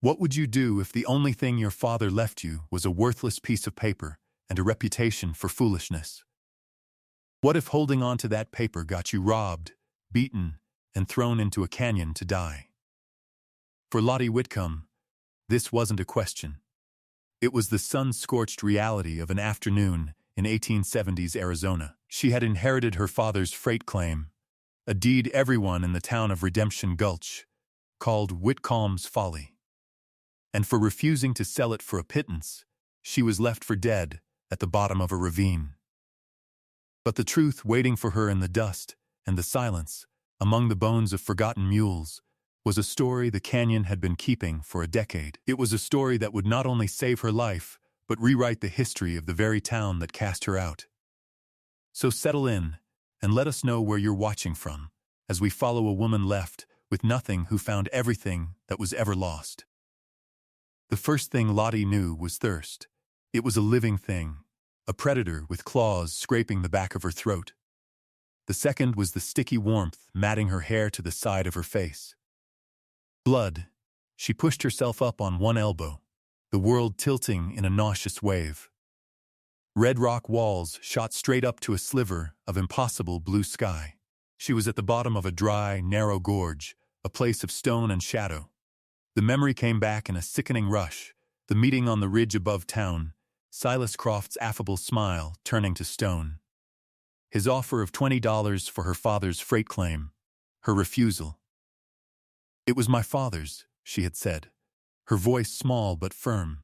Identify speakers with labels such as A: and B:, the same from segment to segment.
A: What would you do if the only thing your father left you was a worthless piece of paper and a reputation for foolishness? What if holding on to that paper got you robbed, beaten, and thrown into a canyon to die? For Lottie Whitcomb, this wasn't a question. It was the sun-scorched reality of an afternoon in 1870s Arizona. She had inherited her father's freight claim, a deed everyone in the town of Redemption Gulch called Whitcomb's Folly. And for refusing to sell it for a pittance, she was left for dead at the bottom of a ravine. But the truth waiting for her in the dust and the silence, among the bones of forgotten mules, was a story the canyon had been keeping for a decade. It was a story that would not only save her life, but rewrite the history of the very town that cast her out. So settle in, and let us know where you're watching from, as we follow a woman left with nothing who found everything that was ever lost. The first thing Lottie knew was thirst. It was a living thing, a predator with claws scraping the back of her throat. The second was the sticky warmth matting her hair to the side of her face. Blood. She pushed herself up on one elbow, the world tilting in a nauseous wave. Red rock walls shot straight up to a sliver of impossible blue sky. She was at the bottom of a dry, narrow gorge, a place of stone and shadow. The memory came back in a sickening rush, the meeting on the ridge above town, Silas Croft's affable smile turning to stone. His offer of $20 for her father's freight claim, her refusal. "It was my father's," she had said, her voice small but firm.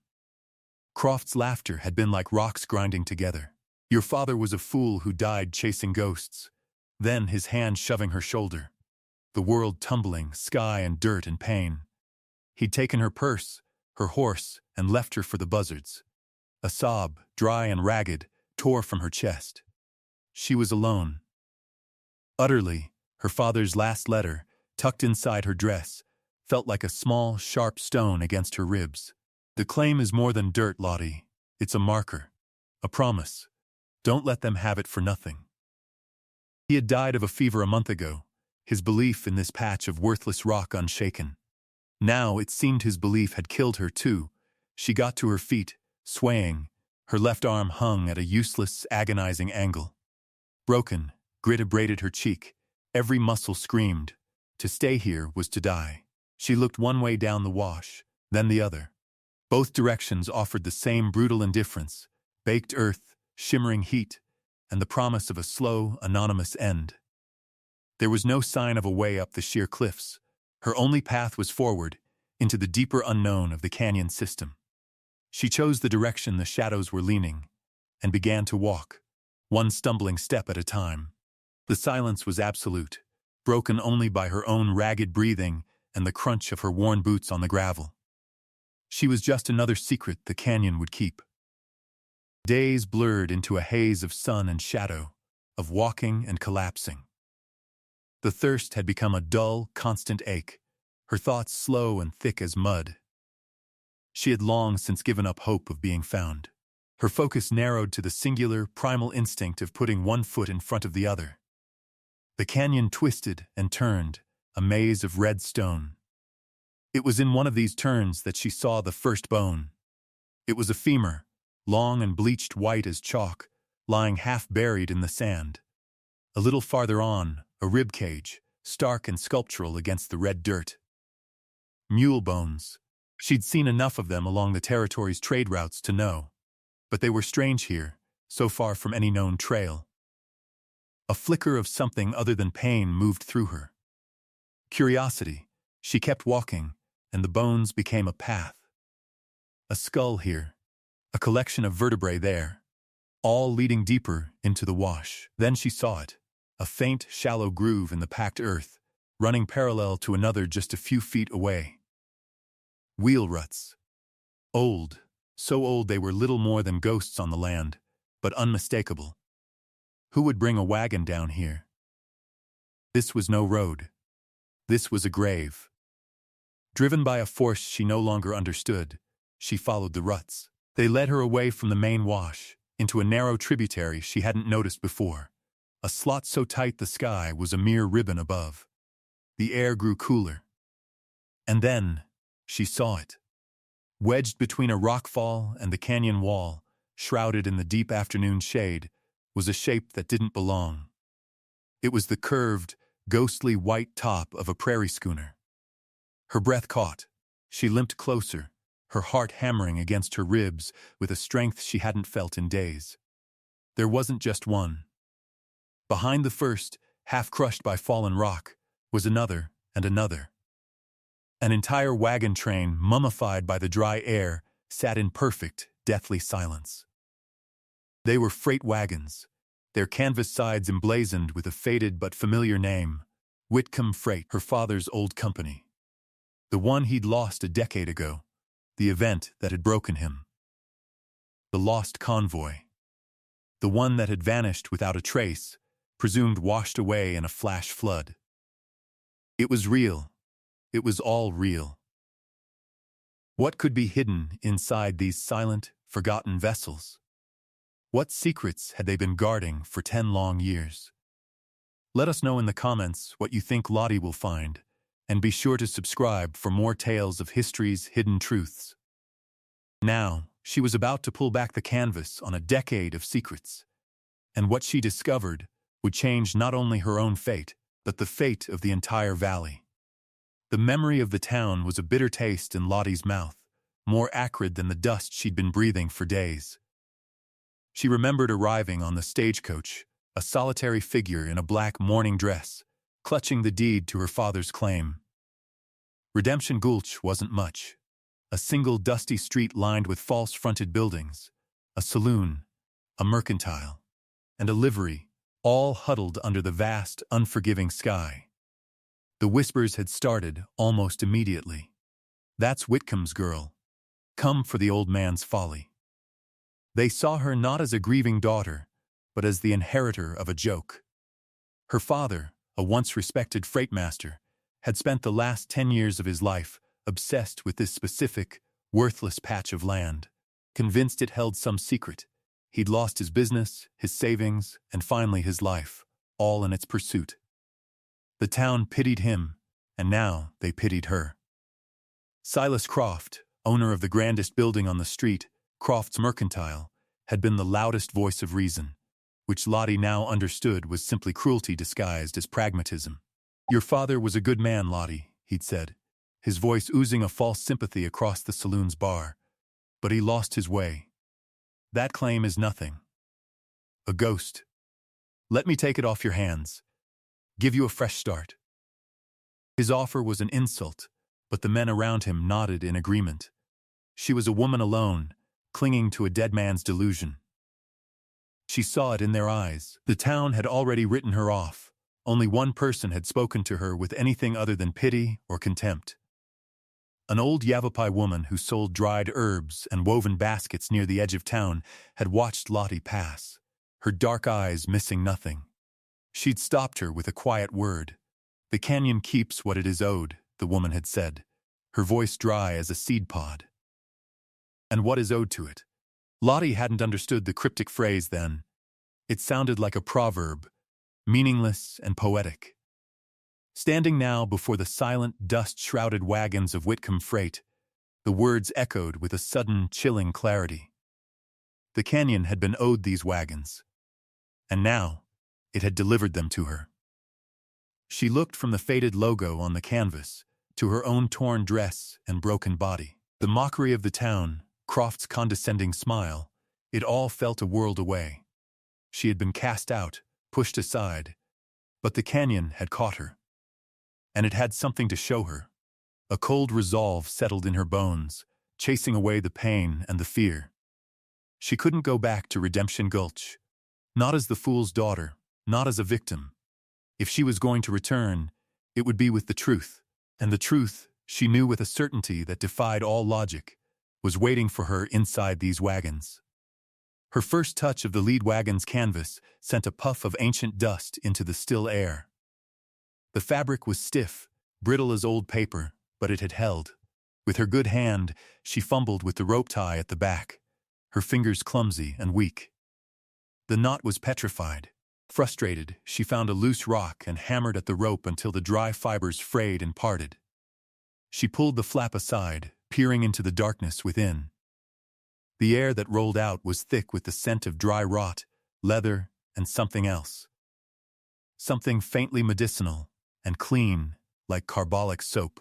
A: Croft's laughter had been like rocks grinding together. "Your father was a fool who died chasing ghosts." Then his hand shoving her shoulder. The world tumbling, sky and dirt and pain. He'd taken her purse, her horse, and left her for the buzzards. A sob, dry and ragged, tore from her chest. She was alone. Utterly, her father's last letter, tucked inside her dress, felt like a small, sharp stone against her ribs. "The claim is more than dirt, Lottie. It's a marker. A promise. Don't let them have it for nothing." He had died of a fever a month ago, his belief in this patch of worthless rock unshaken. Now it seemed his belief had killed her too. She got to her feet, swaying, her left arm hung at a useless, agonizing angle. Broken, grit abraded her cheek, every muscle screamed. To stay here was to die. She looked one way down the wash, then the other. Both directions offered the same brutal indifference, baked earth, shimmering heat, and the promise of a slow, anonymous end. There was no sign of a way up the sheer cliffs. Her only path was forward, into the deeper unknown of the canyon system. She chose the direction the shadows were leaning, and began to walk, one stumbling step at a time. The silence was absolute, broken only by her own ragged breathing and the crunch of her worn boots on the gravel. She was just another secret the canyon would keep. Days blurred into a haze of sun and shadow, of walking and collapsing. The thirst had become a dull, constant ache, her thoughts slow and thick as mud. She had long since given up hope of being found. Her focus narrowed to the singular, primal instinct of putting one foot in front of the other. The canyon twisted and turned, a maze of red stone. It was in one of these turns that she saw the first bone. It was a femur, long and bleached white as chalk, lying half buried in the sand. A little farther on, a rib cage, stark and sculptural against the red dirt. Mule bones. She'd seen enough of them along the territory's trade routes to know. But they were strange here, so far from any known trail. A flicker of something other than pain moved through her. Curiosity. She kept walking, and the bones became a path. A skull here, a collection of vertebrae there, all leading deeper into the wash. Then she saw it, a faint, shallow groove in the packed earth, running parallel to another just a few feet away. Wheel ruts. Old, so old they were little more than ghosts on the land, but unmistakable. Who would bring a wagon down here? This was no road. This was a grave. Driven by a force she no longer understood, she followed the ruts. They led her away from the main wash, into a narrow tributary she hadn't noticed before. A slot so tight the sky was a mere ribbon above. The air grew cooler. And then, she saw it. Wedged between a rockfall and the canyon wall, shrouded in the deep afternoon shade, was a shape that didn't belong. It was the curved, ghostly white top of a prairie schooner. Her breath caught. She limped closer, her heart hammering against her ribs with a strength she hadn't felt in days. There wasn't just one. Behind the first, half crushed by fallen rock, was another and another. An entire wagon train, mummified by the dry air, sat in perfect, deathly silence. They were freight wagons, their canvas sides emblazoned with a faded but familiar name, Whitcomb Freight, her father's old company. The one he'd lost a decade ago, the event that had broken him. The lost convoy. The one that had vanished without a trace, presumed washed away in a flash flood. It was real. It was all real. What could be hidden inside these silent, forgotten vessels? What secrets had they been guarding for 10 long years? Let us know in the comments what you think Lottie will find, and be sure to subscribe for more tales of history's hidden truths. Now, she was about to pull back the canvas on a decade of secrets, and what she discovered would change not only her own fate, but the fate of the entire valley. The memory of the town was a bitter taste in Lottie's mouth, more acrid than the dust she'd been breathing for days. She remembered arriving on the stagecoach, a solitary figure in a black mourning dress, clutching the deed to her father's claim. Redemption Gulch wasn't much. A single dusty street lined with false-fronted buildings, a saloon, a mercantile, and a livery, all huddled under the vast, unforgiving sky. The whispers had started almost immediately. That's Whitcomb's girl. Come for the old man's folly. They saw her not as a grieving daughter, but as the inheritor of a joke. Her father, a once respected freightmaster, had spent the last 10 years of his life obsessed with this specific, worthless patch of land, convinced it held some secret. He'd lost his business, his savings, and finally his life, all in its pursuit. The town pitied him, and now they pitied her. Silas Croft, owner of the grandest building on the street, Croft's Mercantile, had been the loudest voice of reason, which Lottie now understood was simply cruelty disguised as pragmatism. "Your father was a good man, Lottie," he'd said, his voice oozing a false sympathy across the saloon's bar. "But he lost his way. That claim is nothing. A ghost. Let me take it off your hands. Give you a fresh start." His offer was an insult, but the men around him nodded in agreement. She was a woman alone, clinging to a dead man's delusion. She saw it in their eyes. The town had already written her off. Only one person had spoken to her with anything other than pity or contempt. An old Yavapai woman who sold dried herbs and woven baskets near the edge of town had watched Lottie pass, her dark eyes missing nothing. She'd stopped her with a quiet word. "The canyon keeps what it is owed," the woman had said, her voice dry as a seed pod. And what is owed to it? Lottie hadn't understood the cryptic phrase then. It sounded like a proverb, meaningless and poetic. Standing now before the silent, dust-shrouded wagons of Whitcomb Freight, the words echoed with a sudden, chilling clarity. The canyon had been owed these wagons, and now it had delivered them to her. She looked from the faded logo on the canvas to her own torn dress and broken body. The mockery of the town, Croft's condescending smile, it all felt a world away. She had been cast out, pushed aside, but the canyon had caught her. And it had something to show her. A cold resolve settled in her bones, chasing away the pain and the fear. She couldn't go back to Redemption Gulch. Not as the fool's daughter, not as a victim. If she was going to return, it would be with the truth. And the truth, she knew with a certainty that defied all logic, was waiting for her inside these wagons. Her first touch of the lead wagon's canvas sent a puff of ancient dust into the still air. The fabric was stiff, brittle as old paper, but it had held. With her good hand, she fumbled with the rope tie at the back, her fingers clumsy and weak. The knot was petrified. Frustrated, she found a loose rock and hammered at the rope until the dry fibers frayed and parted. She pulled the flap aside, peering into the darkness within. The air that rolled out was thick with the scent of dry rot, leather, and something else. Something faintly medicinal and clean, like carbolic soap.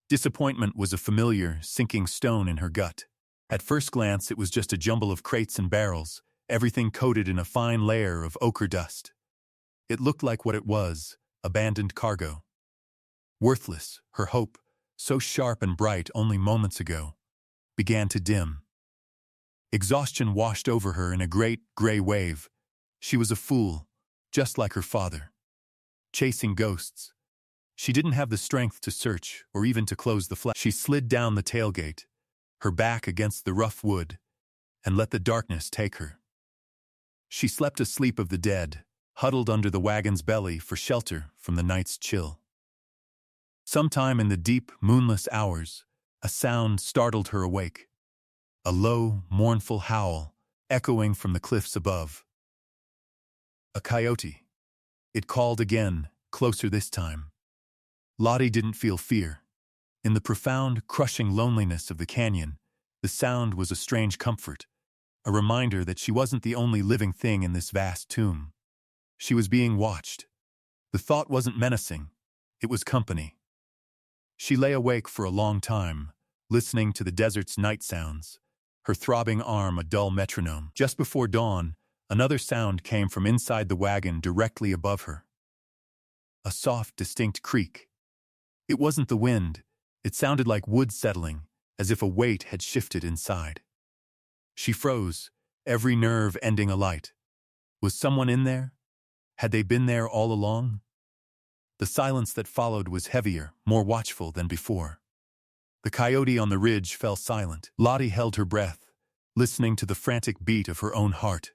A: Disappointment was a familiar, sinking stone in her gut. At first glance, it was just a jumble of crates and barrels, everything coated in a fine layer of ochre dust. It looked like what it was, abandoned cargo. Worthless, her hope, so sharp and bright only moments ago, began to dim. Exhaustion washed over her in a great, gray wave. She was a fool, just like her father. Chasing ghosts. She didn't have the strength to search or even to close the flap. She slid down the tailgate, her back against the rough wood, and let the darkness take her. She slept a sleep of the dead, huddled under the wagon's belly for shelter from the night's chill. Sometime in the deep, moonless hours, a sound startled her awake. A low, mournful howl, echoing from the cliffs above. A coyote. It called again, closer this time. Lottie didn't feel fear. In the profound, crushing loneliness of the canyon, the sound was a strange comfort, a reminder that she wasn't the only living thing in this vast tomb. She was being watched. The thought wasn't menacing, it was company. She lay awake for a long time, listening to the desert's night sounds, her throbbing arm a dull metronome. Just before dawn, another sound came from inside the wagon directly above her. A soft, distinct creak. It wasn't the wind. It sounded like wood settling, as if a weight had shifted inside. She froze, every nerve ending alight. Was someone in there? Had they been there all along? The silence that followed was heavier, more watchful than before. The coyote on the ridge fell silent. Lottie held her breath, listening to the frantic beat of her own heart.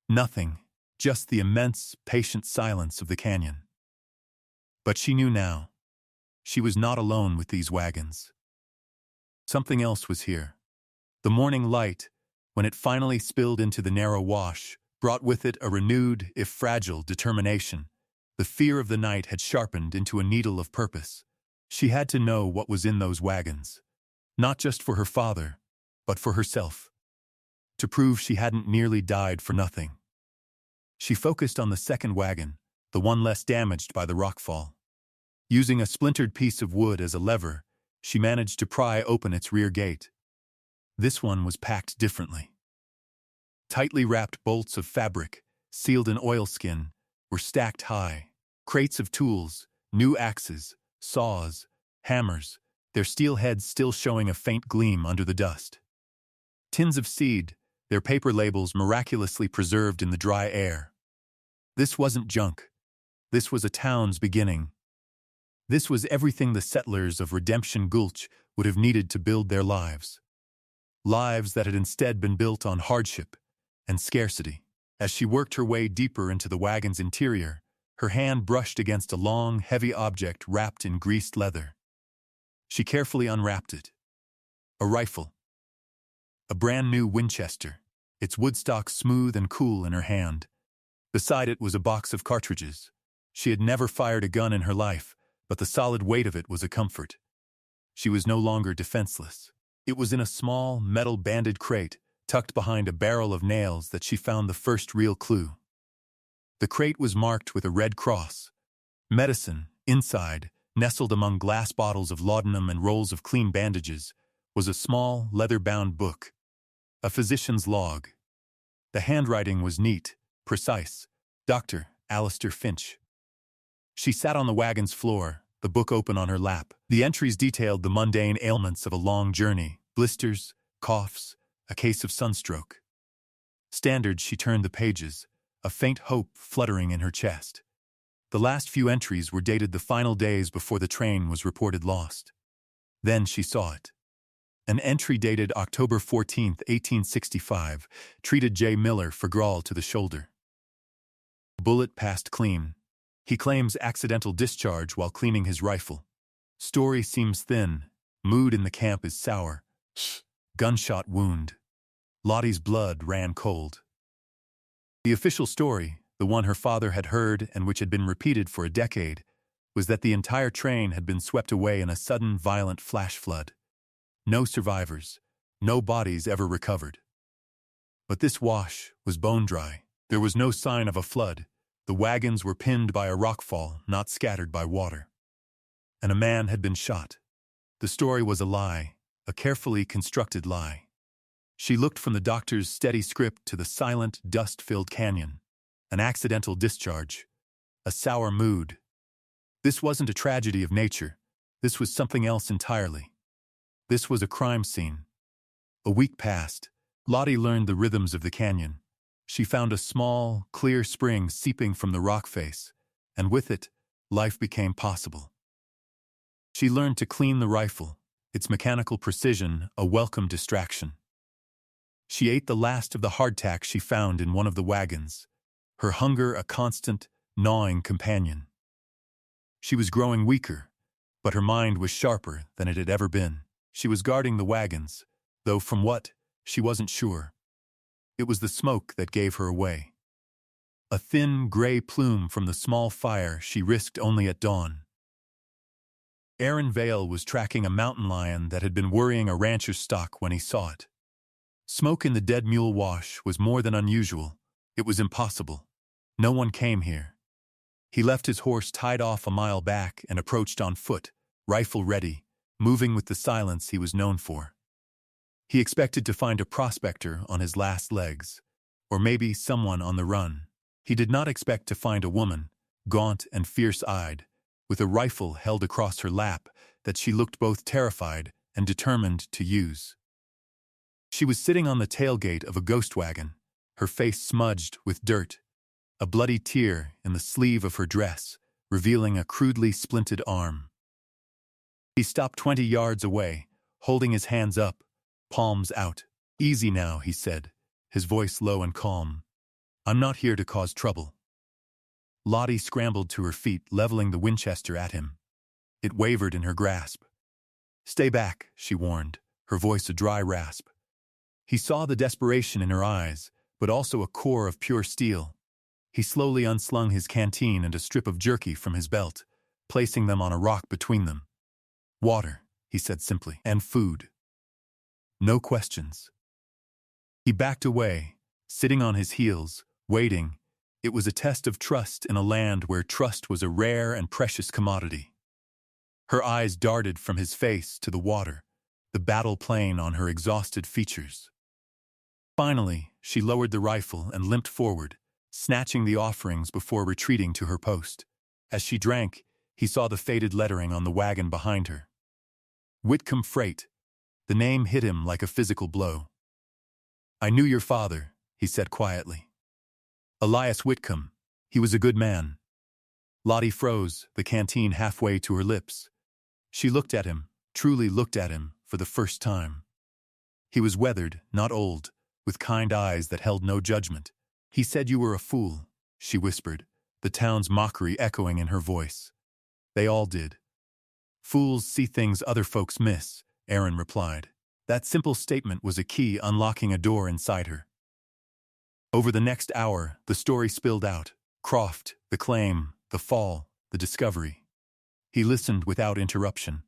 A: Nothing, just the immense, patient silence of the canyon. But she knew now. She was not alone with these wagons. Something else was here. The morning light, when it finally spilled into the narrow wash, brought with it a renewed, if fragile, determination. The fear of the night had sharpened into a needle of purpose. She had to know what was in those wagons. Not just for her father, but for herself. To prove she hadn't nearly died for nothing. She focused on the second wagon, the one less damaged by the rockfall. Using a splintered piece of wood as a lever, she managed to pry open its rear gate. This one was packed differently. Tightly wrapped bolts of fabric, sealed in oilskin, were stacked high. Crates of tools, new axes, saws, hammers, their steel heads still showing a faint gleam under the dust. Tins of seed, their paper labels miraculously preserved in the dry air. This wasn't junk. This was a town's beginning. This was everything the settlers of Redemption Gulch would have needed to build their lives. Lives that had instead been built on hardship and scarcity. As she worked her way deeper into the wagon's interior, her hand brushed against a long, heavy object wrapped in greased leather. She carefully unwrapped it. A rifle. A brand new Winchester, its woodstock smooth and cool in her hand. Beside it was a box of cartridges. She had never fired a gun in her life, but the solid weight of it was a comfort. She was no longer defenseless. It was in a small, metal-banded crate, tucked behind a barrel of nails that she found the first real clue. The crate was marked with a red cross. Medicine, inside, nestled among glass bottles of laudanum and rolls of clean bandages, was a small, leather-bound book. A physician's log. The handwriting was neat, precise. Dr. Alistair Finch. She sat on the wagon's floor, the book open on her lap. The entries detailed the mundane ailments of a long journey, blisters, coughs, a case of sunstroke. Standard, she turned the pages, a faint hope fluttering in her chest. The last few entries were dated the final days before the train was reported lost. Then she saw it. An entry dated October 14, 1865, treated J. Miller for Grawl to the shoulder. Bullet passed clean. He claims accidental discharge while cleaning his rifle. Story seems thin. Mood in the camp is sour. Gunshot wound. Lottie's blood ran cold. The official story, the one her father had heard and which had been repeated for a decade, was that the entire train had been swept away in a sudden, violent flash flood. No survivors, no bodies ever recovered. But this wash was bone dry. There was no sign of a flood. The wagons were pinned by a rockfall, not scattered by water. And a man had been shot. The story was a lie, a carefully constructed lie. She looked from the doctor's steady script to the silent, dust-filled canyon. An accidental discharge. A sour mood. This wasn't a tragedy of nature. This was something else entirely. This was a crime scene. A week passed. Lottie learned the rhythms of the canyon. She found a small, clear spring seeping from the rock face, and with it, life became possible. She learned to clean the rifle, its mechanical precision a welcome distraction. She ate the last of the hardtack she found in one of the wagons, her hunger a constant, gnawing companion. She was growing weaker, but her mind was sharper than it had ever been. She was guarding the wagons, though from what, she wasn't sure. It was the smoke that gave her away. A thin, gray plume from the small fire she risked only at dawn. Aaron Vale was tracking a mountain lion that had been worrying a rancher's stock when he saw it. Smoke in the dead mule wash was more than unusual. It was impossible. No one came here. He left his horse tied off a mile back and approached on foot, rifle ready, moving with the silence he was known for. He expected to find a prospector on his last legs, or maybe someone on the run. He did not expect to find a woman, gaunt and fierce-eyed, with a rifle held across her lap that she looked both terrified and determined to use. She was sitting on the tailgate of a ghost wagon, her face smudged with dirt, a bloody tear in the sleeve of her dress, revealing a crudely splintered arm. He stopped 20 yards away, holding his hands up, palms out. "Easy now," he said, his voice low and calm. "I'm not here to cause trouble." Lottie scrambled to her feet, leveling the Winchester at him. It wavered in her grasp. "Stay back," she warned, her voice a dry rasp. He saw the desperation in her eyes, but also a core of pure steel. He slowly unslung his canteen and a strip of jerky from his belt, placing them on a rock between them. "Water," he said simply, "and food. No questions." He backed away, sitting on his heels, waiting. It was a test of trust in a land where trust was a rare and precious commodity. Her eyes darted from his face to the water, the battle plain on her exhausted features. Finally, she lowered the rifle and limped forward, snatching the offerings before retreating to her post. As she drank, he saw the faded lettering on the wagon behind her. Whitcomb Freight. The name hit him like a physical blow. "I knew your father," he said quietly. "Elias Whitcomb. He was a good man." Lottie froze, the canteen halfway to her lips. She looked at him, truly looked at him, for the first time. He was weathered, not old, with kind eyes that held no judgment. "He said you were a fool," she whispered, the town's mockery echoing in her voice. "They all did." "Fools see things other folks miss," Aaron replied. That simple statement was a key unlocking a door inside her. Over the next hour, the story spilled out. Croft, the claim, the fall, the discovery. He listened without interruption.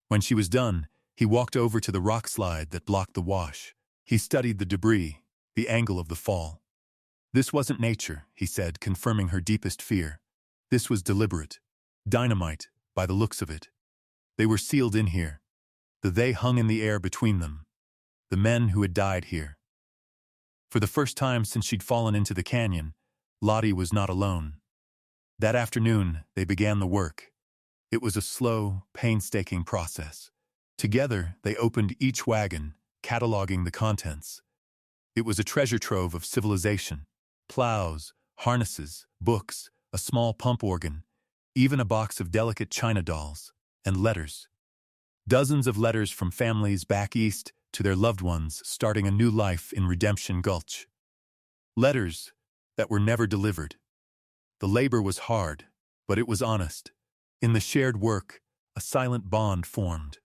A: When she was done, he walked over to the rock slide that blocked the wash. He studied the debris, the angle of the fall. "This wasn't nature," he said, confirming her deepest fear. "This was deliberate. Dynamite, by the looks of it. They were sealed in here. The they hung in the air between them. The men who had died here." For the first time since she'd fallen into the canyon, Lottie was not alone. That afternoon, they began the work. It was a slow, painstaking process. Together, they opened each wagon, cataloging the contents. It was a treasure trove of civilization. Plows, harnesses, books, a small pump organ, even a box of delicate china dolls, and letters. Dozens of letters from families back east to their loved ones starting a new life in Redemption Gulch. Letters that were never delivered. The labor was hard, but it was honest. In the shared work, a silent bond formed.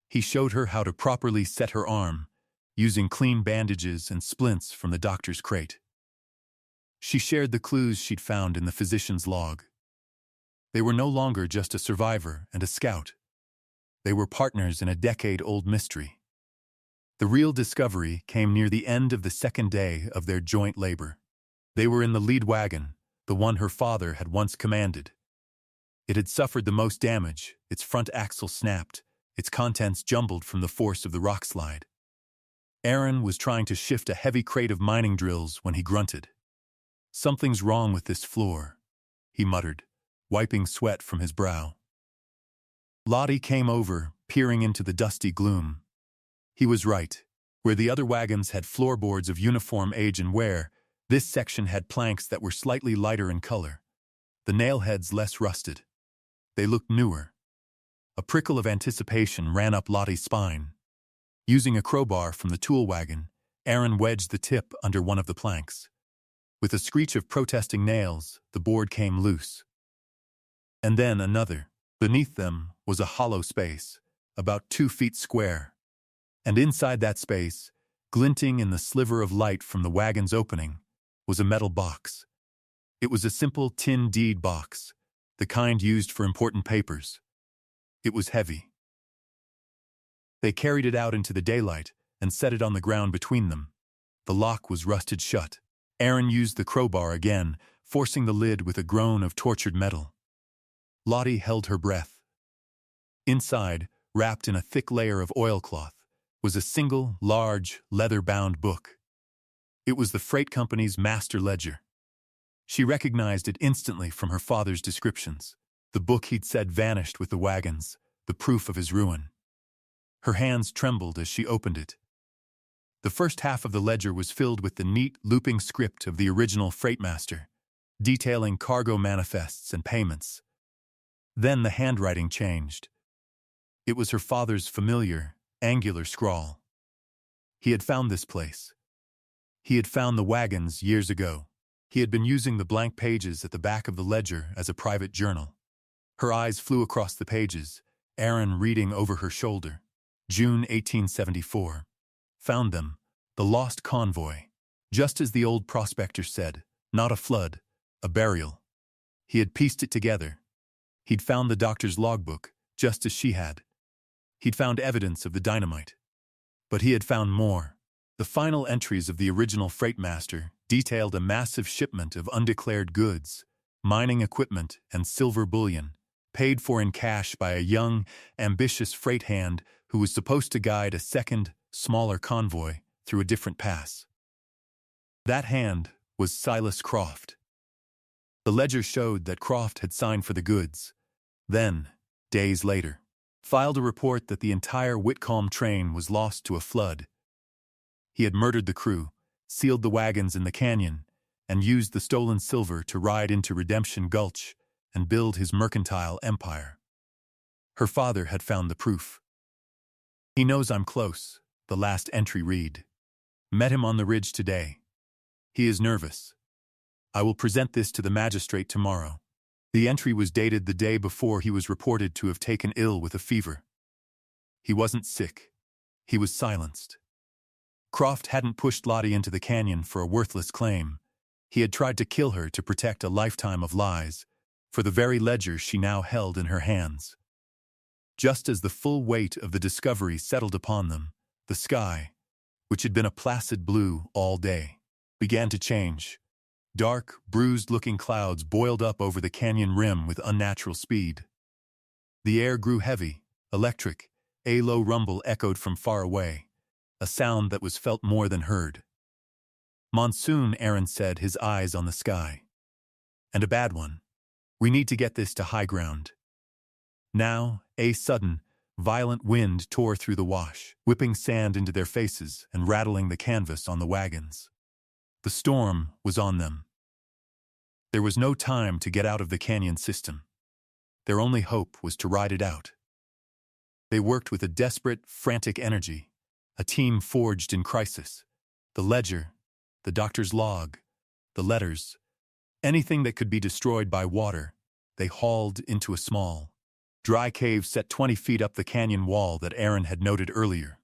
A: He showed her how to properly set her arm, using clean bandages and splints from the doctor's crate. She shared the clues she'd found in the physician's log. They were no longer just a survivor and a scout. They were partners in a decade-old mystery. The real discovery came near the end of the second day of their joint labor. They were in the lead wagon, the one her father had once commanded. It had suffered the most damage, its front axle snapped, its contents jumbled from the force of the rock slide. Aaron was trying to shift a heavy crate of mining drills when he grunted. "Something's wrong with this floor," he muttered, wiping sweat from his brow. Lottie came over, peering into the dusty gloom. He was right. Where the other wagons had floorboards of uniform age and wear, this section had planks that were slightly lighter in color, the nailheads less rusted. They looked newer. A prickle of anticipation ran up Lottie's spine. Using a crowbar from the tool wagon, Aaron wedged the tip under one of the planks. With a screech of protesting nails, the board came loose. And then another. Beneath them was a hollow space, about 2 feet square. And inside that space, glinting in the sliver of light from the wagon's opening, was a metal box. It was a simple tin deed box, the kind used for important papers. It was heavy. They carried it out into the daylight and set it on the ground between them. The lock was rusted shut. Aaron used the crowbar again, forcing the lid with a groan of tortured metal. Lottie held her breath. Inside, wrapped in a thick layer of oilcloth, was a single, large, leather-bound book. It was the freight company's master ledger. She recognized it instantly from her father's descriptions. The book he'd said vanished with the wagons, the proof of his ruin. Her hands trembled as she opened it. The first half of the ledger was filled with the neat, looping script of the original freightmaster, detailing cargo manifests and payments. Then the handwriting changed. It was her father's familiar, angular scrawl. He had found this place. He had found the wagons years ago. He had been using the blank pages at the back of the ledger as a private journal. Her eyes flew across the pages, Aaron reading over her shoulder. June 1874. Found them, the lost convoy. Just as the old prospector said, not a flood, a burial. He had pieced it together. He'd found the doctor's logbook, just as she had. He'd found evidence of the dynamite. But he had found more. The final entries of the original freightmaster detailed a massive shipment of undeclared goods, mining equipment and silver bullion, paid for in cash by a young, ambitious freight hand who was supposed to guide a second, smaller convoy through a different pass. That hand was Silas Croft. The ledger showed that Croft had signed for the goods, then, days later, filed a report that the entire Whitcomb train was lost to a flood. He had murdered the crew, sealed the wagons in the canyon, and used the stolen silver to ride into Redemption Gulch and build his mercantile empire. Her father had found the proof. "He knows I'm close," the last entry read. "Met him on the ridge today. He is nervous. I will present this to the magistrate tomorrow." The entry was dated the day before he was reported to have taken ill with a fever. He wasn't sick. He was silenced. Croft hadn't pushed Lottie into the canyon for a worthless claim. He had tried to kill her to protect a lifetime of lies, for the very ledger she now held in her hands. Just as the full weight of the discovery settled upon them, the sky, which had been a placid blue all day, began to change. Dark, bruised-looking clouds boiled up over the canyon rim with unnatural speed. The air grew heavy, electric, a low rumble echoed from far away, a sound that was felt more than heard. "Monsoon," Aaron said, his eyes on the sky. "And a bad one. We need to get this to high ground." Now, a sudden, violent wind tore through the wash, whipping sand into their faces and rattling the canvas on the wagons. The storm was on them. There was no time to get out of the canyon system. Their only hope was to ride it out. They worked with a desperate, frantic energy, a team forged in crisis. The ledger, the doctor's log, the letters, anything that could be destroyed by water, they hauled into a small, dry cave set 20 feet up the canyon wall that Aaron had noted earlier.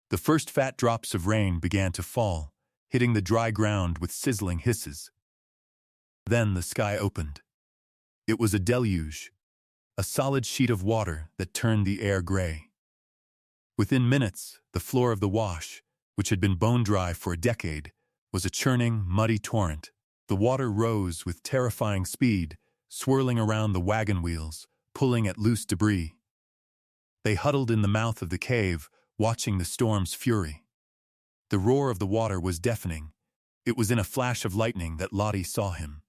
A: The first fat drops of rain began to fall, hitting the dry ground with sizzling hisses. Then the sky opened. It was a deluge, a solid sheet of water that turned the air gray. Within minutes, the floor of the wash, which had been bone dry for a decade, was a churning, muddy torrent. The water rose with terrifying speed, swirling around the wagon wheels, pulling at loose debris. They huddled in the mouth of the cave, watching the storm's fury. The roar of the water was deafening. It was in a flash of lightning that Lottie saw him.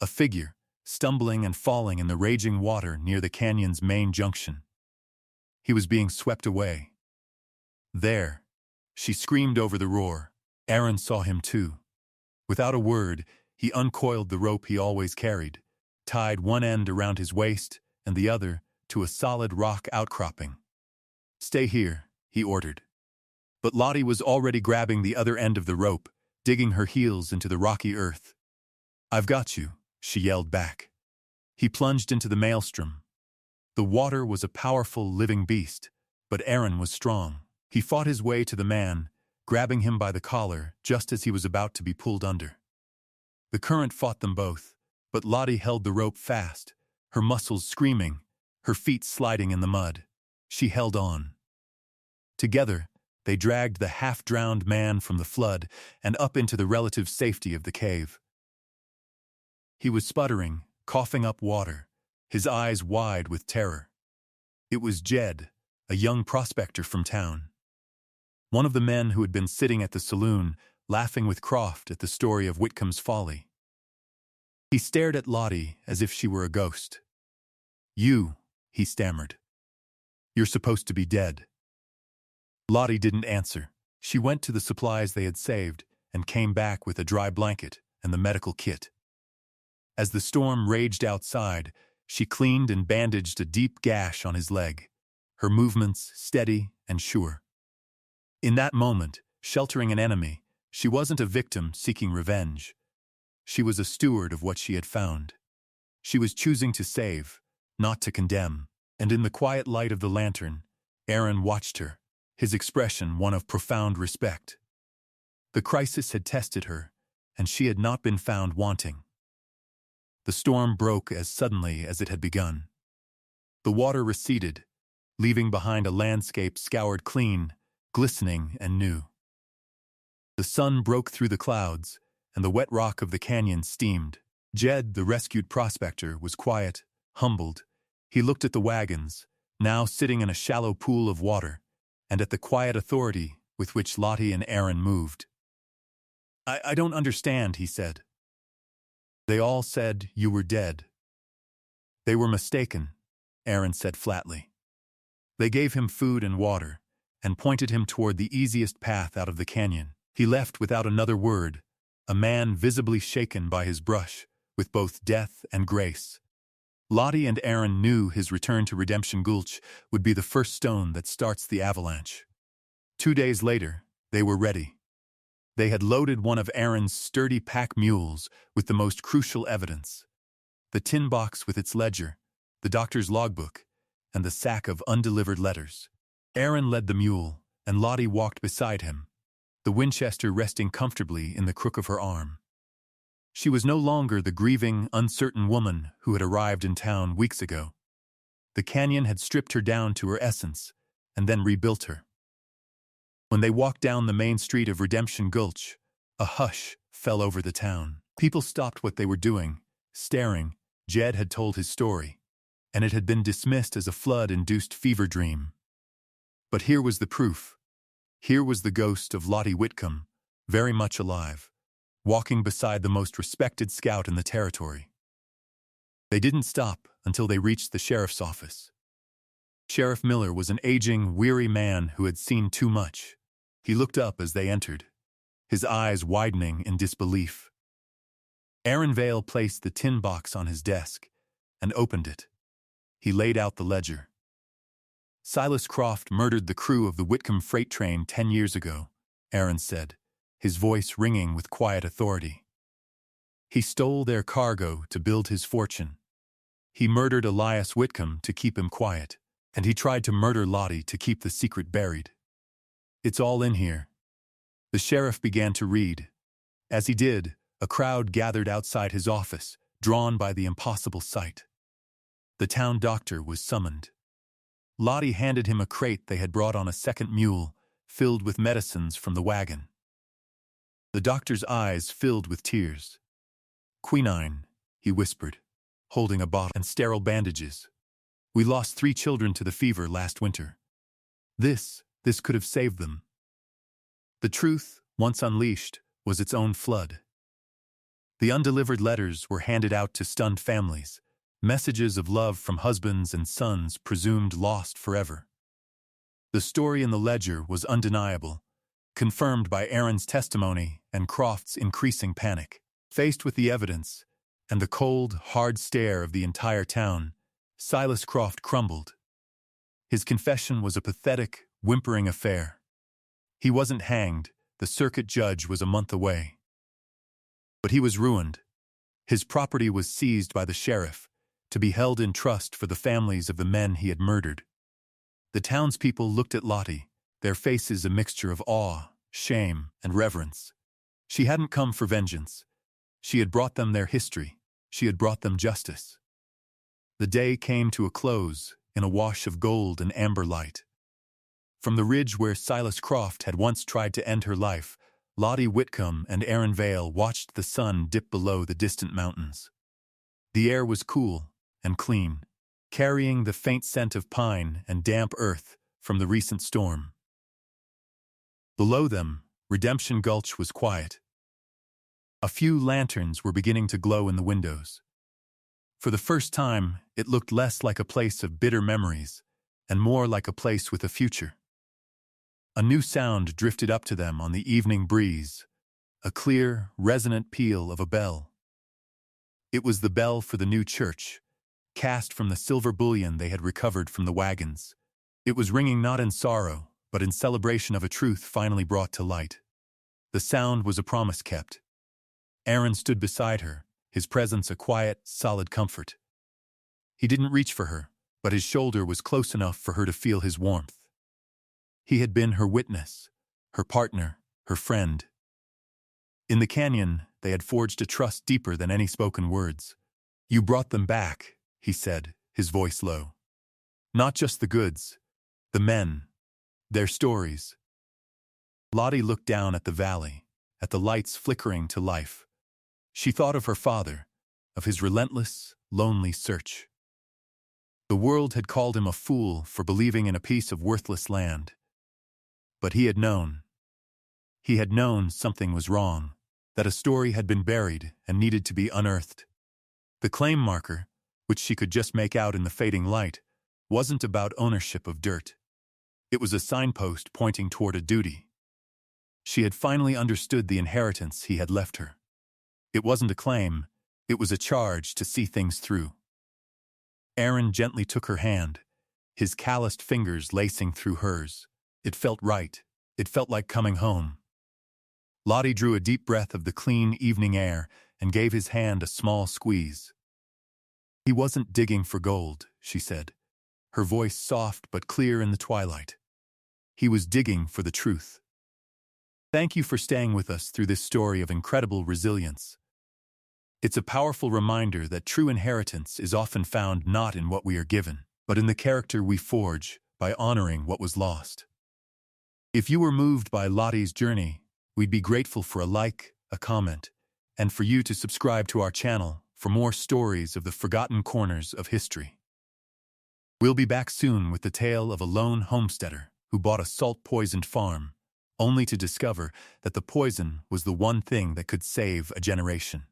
A: A figure, stumbling and falling in the raging water near the canyon's main junction. He was being swept away. There, she screamed over the roar. Aaron saw him too. Without a word, he uncoiled the rope he always carried, tied one end around his waist and the other to a solid rock outcropping. "Stay here," he ordered. But Lottie was already grabbing the other end of the rope, digging her heels into the rocky earth. "I've got you," she yelled back. He plunged into the maelstrom. The water was a powerful, living beast, but Aaron was strong. He fought his way to the man, grabbing him by the collar just as he was about to be pulled under. The current fought them both, but Lottie held the rope fast, her muscles screaming, her feet sliding in the mud. She held on. Together, they dragged the half-drowned man from the flood and up into the relative safety of the cave. He was sputtering, coughing up water, his eyes wide with terror. It was Jed, a young prospector from town. One of the men who had been sitting at the saloon, laughing with Croft at the story of Whitcomb's folly. He stared at Lottie as if she were a ghost. "You," he stammered. "You're supposed to be dead." Lottie didn't answer. She went to the supplies they had saved and came back with a dry blanket and the medical kit. As the storm raged outside, she cleaned and bandaged a deep gash on his leg, her movements steady and sure. In that moment, sheltering an enemy, she wasn't a victim seeking revenge. She was a steward of what she had found. She was choosing to save, not to condemn, and in the quiet light of the lantern, Aaron watched her, his expression one of profound respect. The crisis had tested her, and she had not been found wanting. The storm broke as suddenly as it had begun. The water receded, leaving behind a landscape scoured clean, glistening and new. The sun broke through the clouds, and the wet rock of the canyon steamed. Jed, the rescued prospector, was quiet, humbled. He looked at the wagons, now sitting in a shallow pool of water, and at the quiet authority with which Lottie and Aaron moved. I don't understand," he said. "They all said you were dead." "They were mistaken," Aaron said flatly. They gave him food and water, and pointed him toward the easiest path out of the canyon. He left without another word, a man visibly shaken by his brush, with both death and grace. Lottie and Aaron knew his return to Redemption Gulch would be the first stone that starts the avalanche. 2 days later, they were ready. They had loaded one of Aaron's sturdy pack mules with the most crucial evidence: the tin box with its ledger, the doctor's logbook, and the sack of undelivered letters. Aaron led the mule, and Lottie walked beside him, the Winchester resting comfortably in the crook of her arm. She was no longer the grieving, uncertain woman who had arrived in town weeks ago. The canyon had stripped her down to her essence, and then rebuilt her. When they walked down the main street of Redemption Gulch, a hush fell over the town. People stopped what they were doing, staring. Jed had told his story, and it had been dismissed as a flood-induced fever dream. But here was the proof. Here was the ghost of Lottie Whitcomb, very much alive, walking beside the most respected scout in the territory. They didn't stop until they reached the sheriff's office. Sheriff Miller was an aging, weary man who had seen too much. He looked up as they entered, his eyes widening in disbelief. Aaron Vale placed the tin box on his desk and opened it. He laid out the ledger. "Silas Croft murdered the crew of the Whitcomb freight train 10 years ago," Aaron said, his voice ringing with quiet authority. "He stole their cargo to build his fortune. He murdered Elias Whitcomb to keep him quiet, and he tried to murder Lottie to keep the secret buried. It's all in here." The sheriff began to read. As he did, a crowd gathered outside his office, drawn by the impossible sight. The town doctor was summoned. Lottie handed him a crate they had brought on a second mule, filled with medicines from the wagon. The doctor's eyes filled with tears. "Quinine," he whispered, holding a bottle and sterile bandages. "We lost 3 children to the fever last winter. This could have saved them." The truth, once unleashed, was its own flood. The undelivered letters were handed out to stunned families, messages of love from husbands and sons presumed lost forever. The story in the ledger was undeniable, confirmed by Aaron's testimony and Croft's increasing panic. Faced with the evidence and the cold, hard stare of the entire town, Silas Croft crumbled. His confession was a pathetic, whimpering affair. He wasn't hanged, the circuit judge was a month away. But he was ruined. His property was seized by the sheriff, to be held in trust for the families of the men he had murdered. The townspeople looked at Lottie, their faces a mixture of awe, shame, and reverence. She hadn't come for vengeance. She had brought them their history. She had brought them justice. The day came to a close in a wash of gold and amber light. From the ridge where Silas Croft had once tried to end her life, Lottie Whitcomb and Aaron Vale watched the sun dip below the distant mountains. The air was cool and clean, carrying the faint scent of pine and damp earth from the recent storm. Below them, Redemption Gulch was quiet. A few lanterns were beginning to glow in the windows. For the first time, it looked less like a place of bitter memories and more like a place with a future. A new sound drifted up to them on the evening breeze, a clear, resonant peal of a bell. It was the bell for the new church, cast from the silver bullion they had recovered from the wagons. It was ringing not in sorrow, but in celebration of a truth finally brought to light. The sound was a promise kept. Aaron stood beside her, his presence a quiet, solid comfort. He didn't reach for her, but his shoulder was close enough for her to feel his warmth. He had been her witness, her partner, her friend. In the canyon, they had forged a trust deeper than any spoken words. "You brought them back," he said, his voice low. "Not just the goods, the men, their stories." Lottie looked down at the valley, at the lights flickering to life. She thought of her father, of his relentless, lonely search. The world had called him a fool for believing in a piece of worthless land. But he had known. He had known something was wrong, that a story had been buried and needed to be unearthed. The claim marker, which she could just make out in the fading light, wasn't about ownership of dirt. It was a signpost pointing toward a duty. She had finally understood the inheritance he had left her. It wasn't a claim, it was a charge to see things through. Aaron gently took her hand, his calloused fingers lacing through hers. It felt right. It felt like coming home. Lottie drew a deep breath of the clean evening air and gave his hand a small squeeze. "He wasn't digging for gold," she said, her voice soft but clear in the twilight. "He was digging for the truth." Thank you for staying with us through this story of incredible resilience. It's a powerful reminder that true inheritance is often found not in what we are given, but in the character we forge by honoring what was lost. If you were moved by Lottie's journey, we'd be grateful for a like, a comment, and for you to subscribe to our channel for more stories of the forgotten corners of history. We'll be back soon with the tale of a lone homesteader who bought a salt-poisoned farm, only to discover that the poison was the one thing that could save a generation.